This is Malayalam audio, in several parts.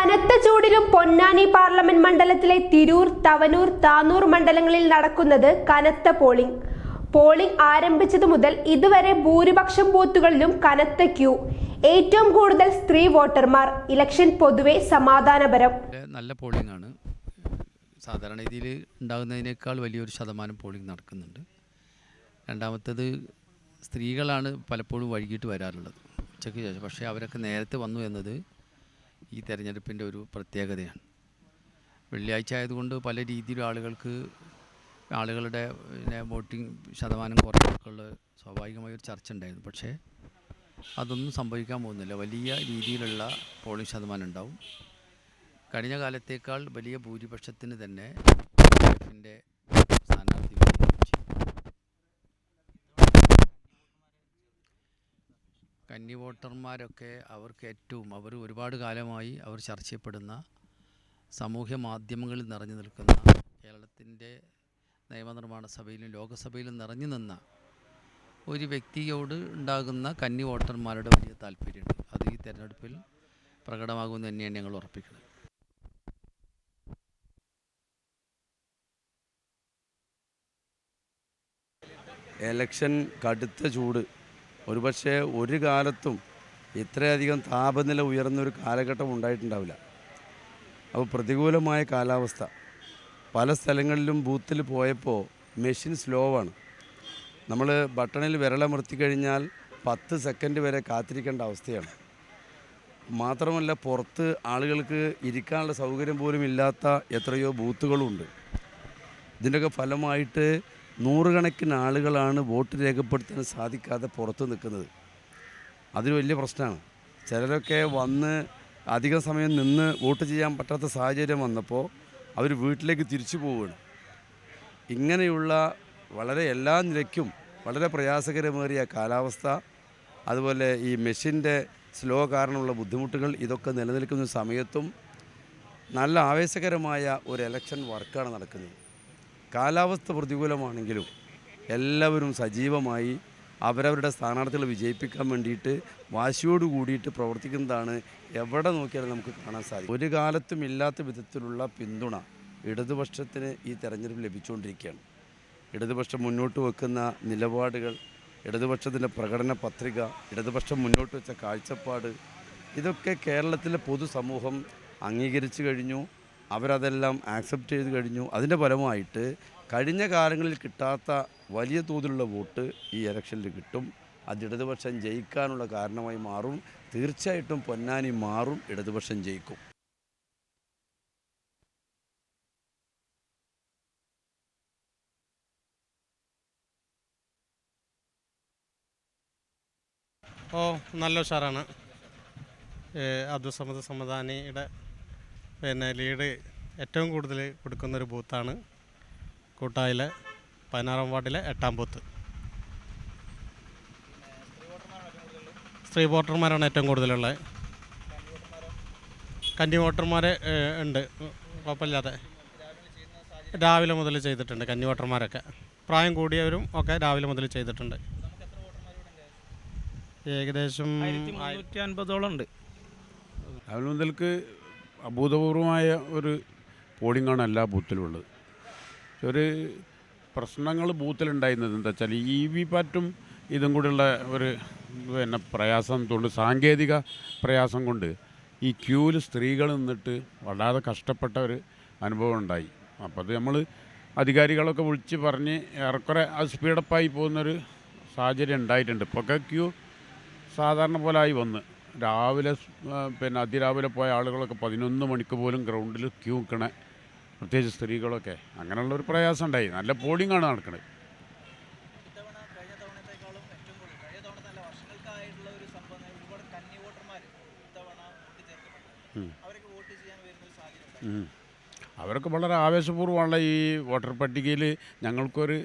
കനത്ത ചൂടിലും പൊന്നാനി പാർലമെന്റ് മണ്ഡലത്തിലെ തിരൂർ, തവനൂർ, താനൂർ മണ്ഡലങ്ങളിൽ നടക്കുന്നത് കനത്ത പോളിംഗ് ആരംഭിച്ചതു മുതൽ ഇതുവരെ ഭൂരിപക്ഷം ബൂത്തുകളിലും കനത്ത ക്യൂ. ഏറ്റവും കൂടുതൽ സ്ത്രീ വോട്ടർമാർ. ഇലക്ഷൻ പൊതുവെ സമാധാനപരം. നല്ല പോളിംഗ് ആണ്. സാധാരണ രീതിയിൽ ഉണ്ടാകുന്നതിനേക്കാൾ വലിയൊരു ശതമാനം പോളിംഗ് നടക്കുന്നുണ്ട്. രണ്ടാമത്തേത് സ്ത്രീകളാണ് പലപ്പോഴും വൈകിട്ട് വരാറുള്ളത്, ഉച്ചയ്ക്ക് ശേഷം. പക്ഷേ അവരൊക്കെ നേരത്തെ വന്നു എന്നത് ഈ തെരഞ്ഞെടുപ്പിൻ്റെ ഒരു പ്രത്യേകതയാണ്. വെള്ളിയാഴ്ച ആയതുകൊണ്ട് പല രീതിയിലും ആളുകളുടെ വോട്ടിംഗ് ശതമാനം കുറഞ്ഞൊക്കെയുള്ള സ്വാഭാവികമായൊരു ചർച്ച ഉണ്ടായിരുന്നു. പക്ഷേ അതൊന്നും സംഭവിക്കാൻ പോകുന്നില്ല. വലിയ രീതിയിലുള്ള പോളിംഗ് ശതമാനം ഉണ്ടാവും. കഴിഞ്ഞ കാലത്തേക്കാൾ വലിയ ഭൂരിപക്ഷത്തിന് തന്നെ എഫിൻ്റെ സ്ഥാനാർത്ഥി കന്നി വോട്ടർമാരൊക്കെ അവർ ഒരുപാട് കാലമായി ചർച്ച ചെയ്യപ്പെടുന്ന സാമൂഹ്യ മാധ്യമങ്ങളിൽ നിറഞ്ഞു നിൽക്കുന്ന, കേരളത്തിൻ്റെ നിയമനിർമ്മാണ സഭയിലും ലോകസഭയിലും നിറഞ്ഞു നിന്ന ഒരു വ്യക്തിയോട് ഉണ്ടാകുന്ന കന്നി വോട്ടർമാരുടെ വലിയ താല്പര്യമുണ്ട്. അത് ഈ തെരഞ്ഞെടുപ്പിൽ പ്രകടമാകുമെന്ന് തന്നെയാണ് ഞങ്ങൾ ഉറപ്പിക്കുന്നത്. എലക്ഷൻ കടുത്ത ചൂട്. ഒരുപക്ഷെ ഒരു കാലത്തും ഇത്രയധികം താപനില ഉയർന്നൊരു കാലഘട്ടം ഉണ്ടായിട്ടുണ്ടാവില്ല. അപ്പോൾ പ്രതികൂലമായ കാലാവസ്ഥ. പല സ്ഥലങ്ങളിലും ബൂത്തിൽ പോയപ്പോൾ മെഷീൻ സ്ലോ ആണ്. നമ്മൾ ബട്ടണിൽ വിരലമർത്തി കഴിഞ്ഞാൽ 10 സെക്കൻഡ് വരെ കാത്തിരിക്കേണ്ട അവസ്ഥയാണ്. മാത്രമല്ല, പുറത്ത് ആളുകൾക്ക് ഇരിക്കാനുള്ള സൗകര്യം പോലും ഇല്ലാത്ത എത്രയോ ബൂത്തുകളുമുണ്ട്. ഇതിൻ്റെയൊക്കെ ഫലമായിട്ട് നൂറുകണക്കിന് ആളുകളാണ് വോട്ട് രേഖപ്പെടുത്താൻ സാധിക്കാതെ പുറത്ത് നിൽക്കുന്നത്. അതൊരു വലിയ പ്രശ്നമാണ്. ചിലരൊക്കെ വന്ന് അധികം സമയം നിന്ന് വോട്ട് ചെയ്യാൻ പറ്റാത്ത സാഹചര്യം വന്നപ്പോൾ അവർ വീട്ടിലേക്ക് തിരിച്ചു പോവുകയാണ്. ഇങ്ങനെയുള്ള എല്ലാ നിലയ്ക്കും വളരെ പ്രയാസകരമേറിയ കാലാവസ്ഥ, അതുപോലെ ഈ മെഷീൻ്റെ സ്ലോ കാരണമുള്ള ബുദ്ധിമുട്ടുകൾ, ഇതൊക്കെ നിലനിൽക്കുന്ന സമയത്തും നല്ല ആവേശകരമായ ഒരു എലക്ഷൻ വർക്കാണ് നടക്കുന്നത്. കാലാവസ്ഥ പ്രതികൂലമാണെങ്കിലും എല്ലാവരും സജീവമായി അവരവരുടെ സ്ഥാനാർത്ഥികളെ വിജയിപ്പിക്കാൻ വേണ്ടിയിട്ട് വാശിയോട് കൂടിയിട്ട് പ്രവർത്തിക്കുന്നതാണ് എവിടെ നോക്കിയാലും നമുക്ക് കാണാൻ സാധിക്കും. ഒരു കാലത്തും ഇല്ലാത്ത വിധത്തിലുള്ള പിന്തുണ ഇടതുപക്ഷത്തിന് ഈ തെരഞ്ഞെടുപ്പ് ലഭിച്ചുകൊണ്ടിരിക്കുകയാണ്. ഇടതുപക്ഷം മുന്നോട്ട് വെക്കുന്ന നിലപാടുകൾ, ഇടതുപക്ഷത്തിൻ്റെ പ്രകടന പത്രിക, ഇടതുപക്ഷം മുന്നോട്ട് വെച്ച കാഴ്ചപ്പാട്, ഇതൊക്കെ കേരളത്തിലെ പൊതുസമൂഹം അംഗീകരിച്ചു കഴിഞ്ഞു. അവരതെല്ലാം ആക്സെപ്റ്റ് ചെയ്ത് കഴിഞ്ഞു. അതിൻ്റെ ഫലമായിട്ട് കഴിഞ്ഞ കാലങ്ങളിൽ കിട്ടാത്ത വലിയ തോതിലുള്ള വോട്ട് ഈ ഇലക്ഷനിൽ കിട്ടും. അത് ഇടതുപക്ഷം ജയിക്കാനുള്ള കാരണമായി മാറും. തീർച്ചയായിട്ടും പൊന്നാനി മാറും, ഇടതുപക്ഷം ജയിക്കും. നല്ല ഉഷാറാണ്. അബ്ദുൾ സമദാനിയുടെ ലീഡ് ഏറ്റവും കൂടുതൽ കൊടുക്കുന്നൊരു ബൂത്താണ് കൂട്ടായിലെ 16-ാം വാർഡിലെ 8-ാം ബൂത്ത്. സ്ത്രീ വോട്ടർമാരാണ് ഏറ്റവും കൂടുതലുള്ളത്. കന്നി വോട്ടർമാർ ഉണ്ട്, കുഴപ്പമില്ലാതെ രാവിലെ മുതൽ ചെയ്തിട്ടുണ്ട്. കന്നി വോട്ടർമാരൊക്കെ പ്രായം കൂടിയവരും ഒക്കെ രാവിലെ മുതൽ ചെയ്തിട്ടുണ്ട്. ഏകദേശം 150ഓളം ഉണ്ട്. രാവിലെ മുതൽക്ക് അഭൂതപൂർവമായ ഒരു പോളിംഗാണ് എല്ലാ ബൂത്തിലുള്ളത്. ഒരു പ്രശ്നങ്ങൾ ബൂത്തിലുണ്ടായിരുന്നത് എന്താ വെച്ചാൽ VVPAT ഇതും കൂടെയുള്ള ഒരു പ്രയാസം കൊണ്ട്, സാങ്കേതിക പ്രയാസം കൊണ്ട് ഈ ക്യൂവിൽ സ്ത്രീകൾ നിന്നിട്ട് വളരെ കഷ്ടപ്പെട്ട ഒരു അനുഭവം ഉണ്ടായി. അപ്പോൾ അത് നമ്മൾ അധികാരികളൊക്കെ വിളിച്ച് പറഞ്ഞ് ഏറെക്കുറെ അത് സ്പീഡപ്പായി പോകുന്നൊരു സാഹചര്യം ഉണ്ടായിട്ടുണ്ട്. ഇപ്പോഴൊക്കെ ക്യൂ സാധാരണ പോലെ ആയി വന്ന് രാവിലെ അതിരാവിലെ പോയ ആളുകളൊക്കെ 11 മണിക്ക് പോലും ഗ്രൗണ്ടിൽ ക്യൂ നിൽക്കണേ, പ്രത്യേകിച്ച് സ്ത്രീകളൊക്കെ. അങ്ങനെയുള്ളൊരു പ്രയാസം ഉണ്ടായി. നല്ല പോളിംഗാണ് നടക്കുന്നത്. അവരൊക്കെ വളരെ ആവേശപൂർവ്വമുള്ള ഈ വോട്ടർ പട്ടികയിൽ ഞങ്ങൾക്കൊരു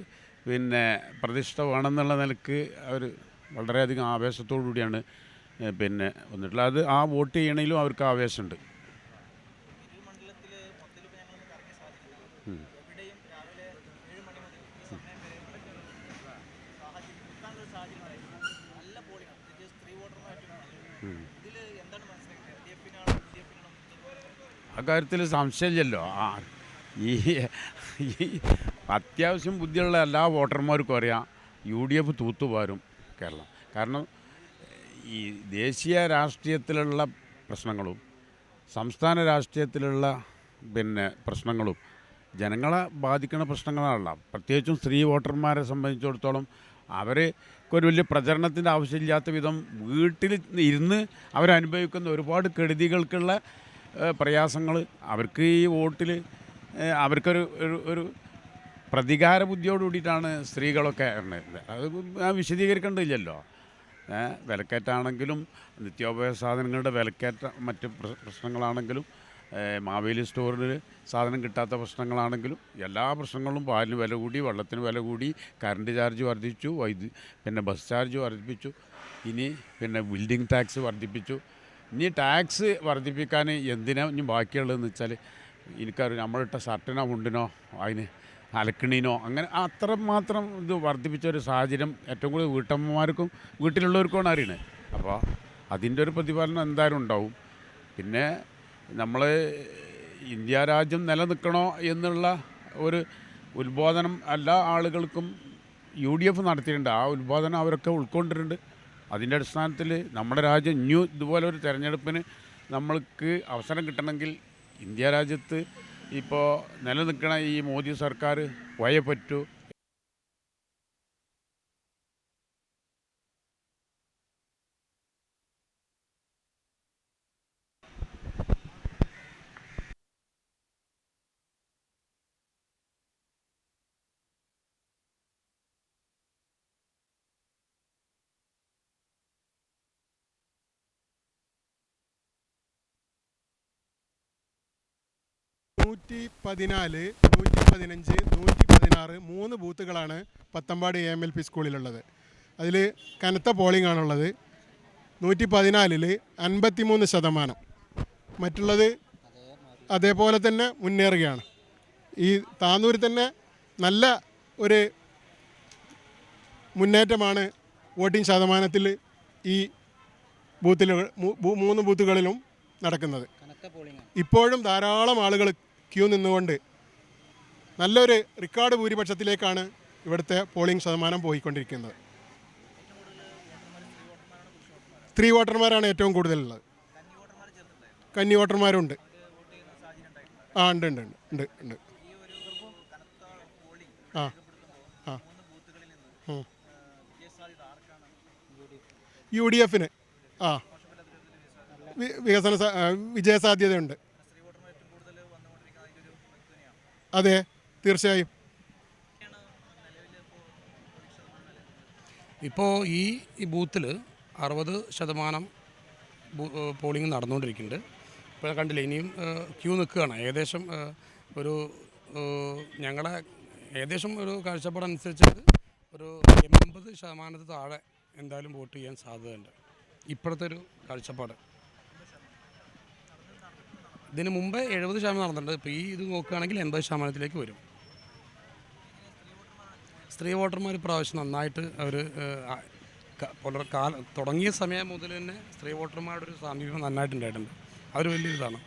പ്രതിഷ്ഠ വേണമെന്നുള്ള നിലക്ക് അവർ വളരെയധികം ആവേശത്തോടു കൂടിയാണ് വന്നിട്ടുള്ളത്. അത് ആ വോട്ട് ചെയ്യണേലും അവർക്ക് ആവേശമുണ്ട്. അക്കാര്യത്തിൽ സംശയമില്ലല്ലോ. ഈ ഈ അത്യാവശ്യം ബുദ്ധിയുള്ള എല്ലാ വോട്ടർമാർക്കും അറിയാം UDF തൂത്തുവാരും കേരളം. കാരണം ഈ ദേശീയ രാഷ്ട്രീയത്തിലുള്ള പ്രശ്നങ്ങളും സംസ്ഥാന രാഷ്ട്രീയത്തിലുള്ള പ്രശ്നങ്ങളും ജനങ്ങളെ ബാധിക്കുന്ന പ്രശ്നങ്ങളാണല്ലോ. പ്രത്യേകിച്ചും സ്ത്രീ വോട്ടർമാരെ സംബന്ധിച്ചിടത്തോളം അവർക്കൊരു വലിയ പ്രചരണത്തിൻ്റെ ആവശ്യമില്ലാത്ത വിധം വീട്ടിൽ ഇരുന്ന് അവരനുഭവിക്കുന്ന ഒരുപാട് കെടുതികൾക്കുള്ള പ്രയാസങ്ങൾ അവർക്ക് ഈ വോട്ടിൽ അവർക്കൊരു ഒരു പ്രതികാര ബുദ്ധിയോട് കൂടിയിട്ടാണ് സ്ത്രീകളൊക്കെ ഇറങ്ങുന്നത്. അത് ഞാൻ വിശദീകരിക്കേണ്ടതില്ലല്ലോ. വിലക്കയറ്റാണെങ്കിലും നിത്യോപയോഗ സാധനങ്ങളുടെ വിലക്കയറ്റ മറ്റ് പ്രശ്നങ്ങളാണെങ്കിലും മാവേലി സ്റ്റോറിൽ സാധനം കിട്ടാത്ത പ്രശ്നങ്ങളാണെങ്കിലും എല്ലാ പ്രശ്നങ്ങളും പാലിന് വില കൂടി, വെള്ളത്തിന് വില കൂടി, കറണ്ട് ചാർജ് വർദ്ധിച്ചു, ബസ് ചാർജ് വർദ്ധിപ്പിച്ചു, ഇനി ബിൽഡിംഗ് ടാക്സ് വർദ്ധിപ്പിച്ചു. ഇനി ടാക്സ് വർദ്ധിപ്പിക്കാൻ എന്തിനാ ഇനി ബാക്കിയുള്ളതെന്ന് വെച്ചാൽ എനിക്കറിയാം നമ്മളിട്ട ഷർട്ടിനോ മുണ്ടിനോ അതിന് അലക്കണീനോ അങ്ങനെ അത്രമാത്രം ഇത് വർദ്ധിപ്പിച്ച ഒരു സാഹചര്യം ഏറ്റവും കൂടുതൽ വീട്ടമ്മമാർക്കും വീട്ടിലുള്ളവർക്കുമാണ് അറിയണത്. അപ്പോൾ അതിൻ്റെ ഒരു പ്രതിഫലനം എന്തായാലും ഉണ്ടാവും. പിന്നെ നമ്മൾ ഇന്ത്യ രാജ്യം നിലനിൽക്കണോ എന്നുള്ള ഒരു ഉത്ബോധനം എല്ലാ ആളുകൾക്കും UDF നടത്തിയിട്ടുണ്ട്. ആ ഉത്ബോധനം അവരൊക്കെ ഉൾക്കൊണ്ടിട്ടുണ്ട്. അതിൻ്റെ അടിസ്ഥാനത്തിൽ നമ്മുടെ രാജ്യം ഇതുപോലൊരു തെരഞ്ഞെടുപ്പിന് നമ്മൾക്ക് അവസരം കിട്ടണമെങ്കിൽ ഇന്ത്യ രാജ്യത്ത് ഇപ്പോൾ നിലനിൽക്കണ ഈ മോദി സർക്കാർ പോയേ പറ്റൂ. നൂറ്റി 115, 116 3 ബൂത്തുകളാണ് പത്തമ്പാട് AMLP സ്കൂളിലുള്ളത്. അതിൽ കനത്ത പോളിംഗ് ആണുള്ളത്. 114 53%. മറ്റുള്ളത് അതേപോലെ തന്നെ മുന്നേറുകയാണ്. ഈ താന്നൂരിൽ തന്നെ നല്ല ഒരു മുന്നേറ്റമാണ് വോട്ടിംഗ് ശതമാനത്തിൽ ഈ ബൂത്തിൽ 3 ബൂത്തുകളിലും നടക്കുന്നത്. ഇപ്പോഴും ധാരാളം ആളുകൾ ക്യൂ നിന്നുകൊണ്ട് നല്ലൊരു റെക്കോർഡ് ഭൂരിപക്ഷത്തിലേക്കാണ് ഇവിടുത്തെ പോളിംഗ് ശതമാനം പോയിക്കൊണ്ടിരിക്കുന്നത്. സ്ത്രീ വോട്ടർമാരാണ് ഏറ്റവും കൂടുതലുള്ളത്. കന്നി വോട്ടർമാരുണ്ട്. ഉണ്ട് ഉണ്ട് ഉണ്ട് ഉണ്ട് ആ ആ UDFന് വിജയസാധ്യതയുണ്ട്. അതെ, തീർച്ചയായും. ഇപ്പോൾ ഈ ബൂത്തിൽ 60% പോളിംഗ് നടന്നുകൊണ്ടിരിക്കുന്നുണ്ട്. ഇപ്പോൾ കണ്ടില്ലേ, ഇനിയും ക്യൂ നിൽക്കുകയാണ്. ഏകദേശം ഒരു ഞങ്ങളുടെ ഏകദേശം ഒരു കാഴ്ചപ്പാടനുസരിച്ച് ഒരു 80% താഴെ എന്തായാലും വോട്ട് ചെയ്യാൻ സാധ്യതയുണ്ട്. ഇപ്പോഴത്തെ ഒരു കാഴ്ചപ്പാട്. ഇതിന് മുമ്പേ 70% നടന്നിട്ടുണ്ട്. ഇപ്പോൾ ഈ ഇത് നോക്കുകയാണെങ്കിൽ 80%ത്തിലേക്ക് വരും. സ്ത്രീ വോട്ടർമാർ ഇപ്രാവശ്യം നന്നായിട്ട് അവർ തുടങ്ങിയ സമയം മുതൽ തന്നെ സ്ത്രീ വോട്ടർമാരുടെ ഒരു സമീപനം നന്നായിട്ടുണ്ടായിട്ടുണ്ട്. അവർ വലിയൊരിതാണ്.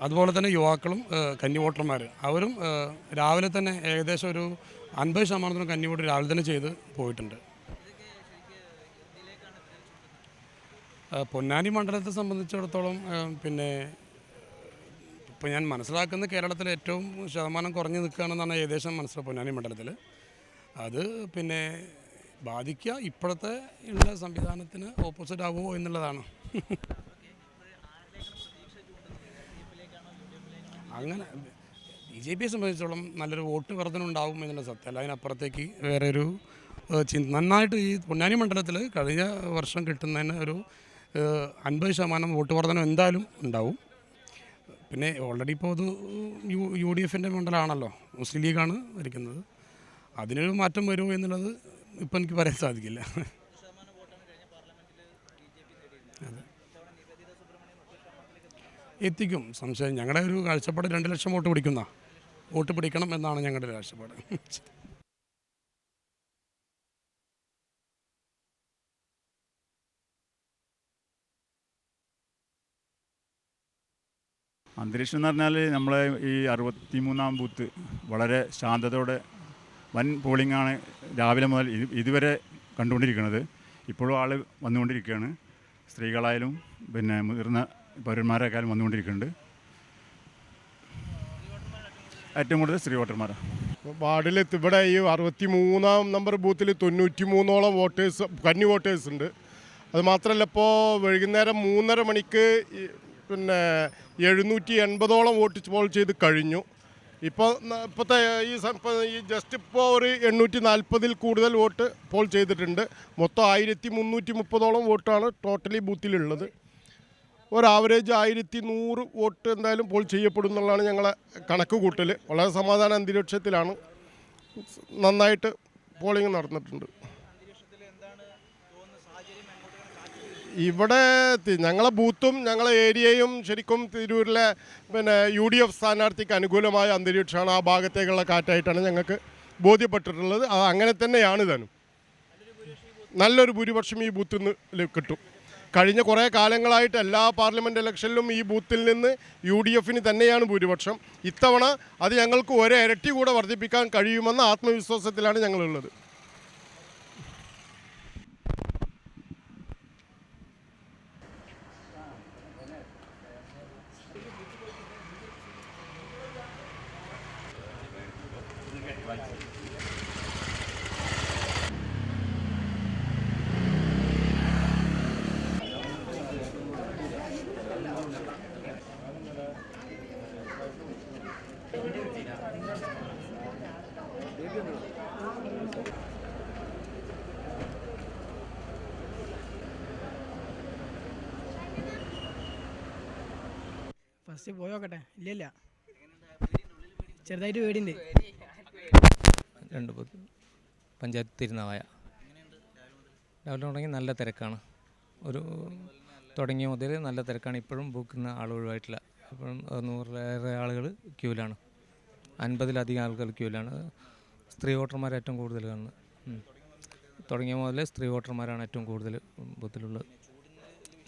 അതുപോലെ തന്നെ യുവാക്കളും കന്നി വോട്ടർമാർ അവരും രാവിലെ തന്നെ ഏകദേശം ഒരു 50% കന്നി വോട്ട് രാവിലെ തന്നെ ചെയ്ത് പോയിട്ടുണ്ട്. പൊന്നാനി മണ്ഡലത്തെ സംബന്ധിച്ചിടത്തോളം ഇപ്പോൾ ഞാൻ മനസ്സിലാക്കുന്ന കേരളത്തിൽ ഏറ്റവും ശതമാനം കുറഞ്ഞ് നിൽക്കുകയാണെന്നാണ് ഏകദേശം മനസ്സിലാക്കുക. പൊന്നാനി മണ്ഡലത്തിൽ അത് ബാധിക്കുക ഇപ്പോഴത്തെ ഉള്ള സംവിധാനത്തിന് ഓപ്പോസിറ്റ് ആവുമോ എന്നുള്ളതാണ്. അങ്ങനെ BJPയെ സംബന്ധിച്ചിടത്തോളം നല്ലൊരു വോട്ട് വർധന ഉണ്ടാവും എന്നുള്ള സത്യം അല്ല. അതിനപ്പുറത്തേക്ക് വേറെ ഒരു നന്നായിട്ട് ഈ പൊന്നാനി മണ്ഡലത്തിൽ കഴിഞ്ഞ വർഷം കിട്ടുന്നതിന് ഒരു 50% വോട്ട് വർധന എന്തായാലും ഉണ്ടാവും. പിന്നെ ഓൾറെഡി ഇപ്പോൾ അത് UDFൻ്റെ മണ്ഡലമാണല്ലോ, മുസ്ലിം ലീഗാണ് ഭരിക്കുന്നത്. അതിനൊരു മാറ്റം വരുമോ എന്നുള്ളത് ഇപ്പം എനിക്ക് പറയാൻ സാധിക്കില്ല. എത്തിക്കും, സംശയം. ഞങ്ങളുടെ ഒരു കാഴ്ചപ്പാട് 2 ലക്ഷം വോട്ട് പിടിക്കണം എന്നാണ് ഞങ്ങളുടെ കാഴ്ചപ്പാട്. അന്തരീക്ഷം എന്ന് പറഞ്ഞാൽ നമ്മളെ ഈ 63-ാം ബൂത്ത് വളരെ ശാന്തതയോടെ വൻ പോളിംഗാണ് രാവിലെ മുതൽ ഇതുവരെ കണ്ടുകൊണ്ടിരിക്കുന്നത്. ഇപ്പോഴും ആൾ വന്നുകൊണ്ടിരിക്കുകയാണ്. സ്ത്രീകളായാലും പിന്നെ മുതിർന്ന പൗരന്മാരെക്കാളും വന്നുകൊണ്ടിരിക്കുന്നുണ്ട്. ഏറ്റവും കൂടുതൽ സ്ത്രീ വോട്ടർമാരാണ്. വാർഡിൽ ഇവിടെ ഈ 63-ാം നമ്പർ ബൂത്തിൽ 93ഓളം വോട്ടേഴ്സ് കന്നി വോട്ടേഴ്സ് ഉണ്ട്. അത് മാത്രമല്ല, ഇപ്പോൾ വൈകുന്നേരം 3:30 മണിക്ക് പിന്നെ 780ഓളം വോട്ട് പോൾ ചെയ്ത് കഴിഞ്ഞു. ഇപ്പോഴത്തെ ഈ ജസ്റ്റ് ഇപ്പോൾ ഒരു 840-ൽ കൂടുതൽ വോട്ട് പോൾ ചെയ്തിട്ടുണ്ട്. മൊത്തം 1330ഓളം വോട്ടാണ് ടോട്ടലി ബൂത്തിലുള്ളത്. ഒരു ആവറേജ് 1100 വോട്ട് എന്തായാലും പോൾ ചെയ്യപ്പെടും എന്നുള്ളതാണ് ഞങ്ങളെ കണക്ക് കൂട്ടൽ. വളരെ സമാധാന അന്തരീക്ഷത്തിലാണ് നന്നായിട്ട് പോളിംഗ് നടന്നിട്ടുണ്ട്. ഇവിടെ ഞങ്ങളെ ബൂത്തും ഞങ്ങളെ ഏരിയയും ശരിക്കും തിരൂരിലെ പിന്നെ UDF സ്ഥാനാർത്ഥിക്ക് അനുകൂലമായ അന്തരീക്ഷമാണ്. ആ ഭാഗത്തേക്കുള്ള കാറ്റായിട്ടാണ് ഞങ്ങൾക്ക് ബോധ്യപ്പെട്ടിട്ടുള്ളത്. അത് അങ്ങനെ തന്നെയാണ് താനും. നല്ലൊരു ഭൂരിപക്ഷം ഈ ബൂത്തിൽ നിന്ന് കിട്ടും. കഴിഞ്ഞ കുറേ കാലങ്ങളായിട്ട് എല്ലാ പാർലമെൻറ്റ് ഇലക്ഷനിലും ഈ ബൂത്തിൽ നിന്ന് UDFന് തന്നെയാണ് ഭൂരിപക്ഷം. ഇത്തവണ അത് ഞങ്ങൾക്ക് ഒരിരട്ടി കൂടെ വർദ്ധിപ്പിക്കാൻ കഴിയുമെന്ന ആത്മവിശ്വാസത്തിലാണ് ഞങ്ങളുള്ളത്. ഫസ്റ്റ് പോയോക്കട്ടെ. ഇല്ല ചെറുതായിട്ട് പേടിയുണ്ട്. 2 പഞ്ചായത്ത് തിരുനാവായ രാവിലെ തുടങ്ങി നല്ല തിരക്കാണ്. തുടങ്ങിയ മുതൽ നല്ല തിരക്കാണ്. ഇപ്പോഴും ബുക്കുന്ന ആൾ ഒഴിവായിട്ടില്ല. ഇപ്പോഴും 100-ലേറെ ആളുകൾ ക്യൂവിലാണ്. 50-ലധികം ആളുകൾ ക്യൂവിലാണ്. സ്ത്രീ വോട്ടർമാർ ഏറ്റവും കൂടുതൽ കാണുന്നത്. തുടങ്ങിയ മുതൽ സ്ത്രീ വോട്ടർമാരാണ് ഏറ്റവും കൂടുതൽ ബൂത്തിലുള്ളത്.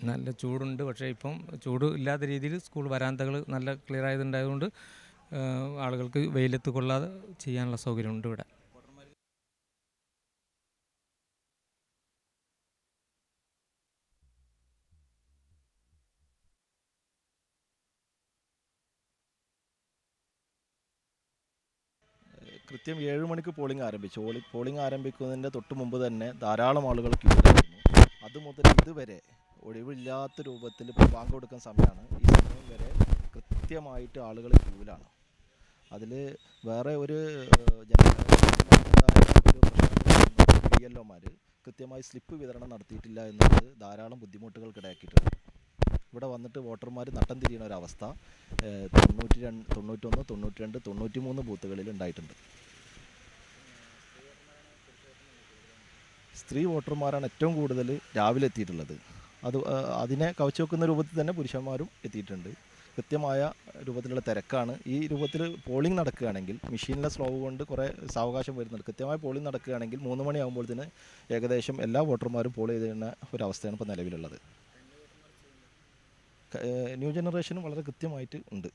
നല്ല ചൂടുണ്ട്. പക്ഷേ ഇപ്പം ചൂട് ഇല്ലാത്ത രീതിയിൽ സ്കൂൾ വരാന്തകൾ നല്ല ക്ലിയർ ആയതുണ്ടായതുകൊണ്ട് ആളുകൾക്ക് വെയിലത്ത് കൊള്ളാതെ ചെയ്യാനുള്ള സൗകര്യമുണ്ട് ഇവിടെ. കൃത്യം 7 മണിക്ക് പോളിംഗ് ആരംഭിച്ചു. പോളിംഗ് ആരംഭിക്കുന്നതിൻ്റെ തൊട്ട് മുമ്പ് തന്നെ ധാരാളം ആളുകൾ ക്യൂവിലായിരുന്നു. അതുമുതൽ ഇതുവരെ ഒഴിവില്ലാത്ത രൂപത്തിൽ ഇപ്പോൾ ബാങ്ക് കൊടുക്കുന്ന സമയമാണ്. ഈ സമയം വരെ കൃത്യമായിട്ട് ആളുകൾ ക്യൂവിലാണ്. അതിൽ വേറെ ഒരു BLOമാർ കൃത്യമായി സ്ലിപ്പ് വിതരണം നടത്തിയിട്ടില്ല എന്നുള്ളത് ധാരാളം ബുദ്ധിമുട്ടുകൾക്കിടയാക്കിയിട്ടുണ്ട്. ഇവിടെ വന്നിട്ട് വോട്ടർമാർ നട്ടം തിരിയുന്ന ഒരവസ്ഥ 91, 92, 93 ബൂത്തുകളിൽ ഉണ്ടായിട്ടുണ്ട്. സ്ത്രീ വോട്ടർമാരാണ് ഏറ്റവും കൂടുതൽ രാവിലെ എത്തിയിട്ടുള്ളത്. അതിനെ കവച്ചു വെക്കുന്ന രൂപത്തിൽ തന്നെ പുരുഷന്മാരും എത്തിയിട്ടുണ്ട്. കൃത്യമായ രൂപത്തിലുള്ള തിരക്കാണ്. ഈ രൂപത്തിൽ പോളിംഗ് നടക്കുകയാണെങ്കിൽ മെഷീനിലെ സ്ലോ കൊണ്ട് കുറേ സാവകാശം വരുന്നുണ്ട്. കൃത്യമായ പോളിംഗ് നടക്കുകയാണെങ്കിൽ 3 മണിയാകുമ്പോഴത്തേന് ഏകദേശം എല്ലാ വോട്ടർമാരും പോൾ ചെയ്യുന്ന ഒരവസ്ഥയാണ് ഇപ്പോൾ നിലവിലുള്ളത്. ന്യൂ ജനറേഷനും വളരെ കൃത്യമായിട്ട് ഉണ്ട്.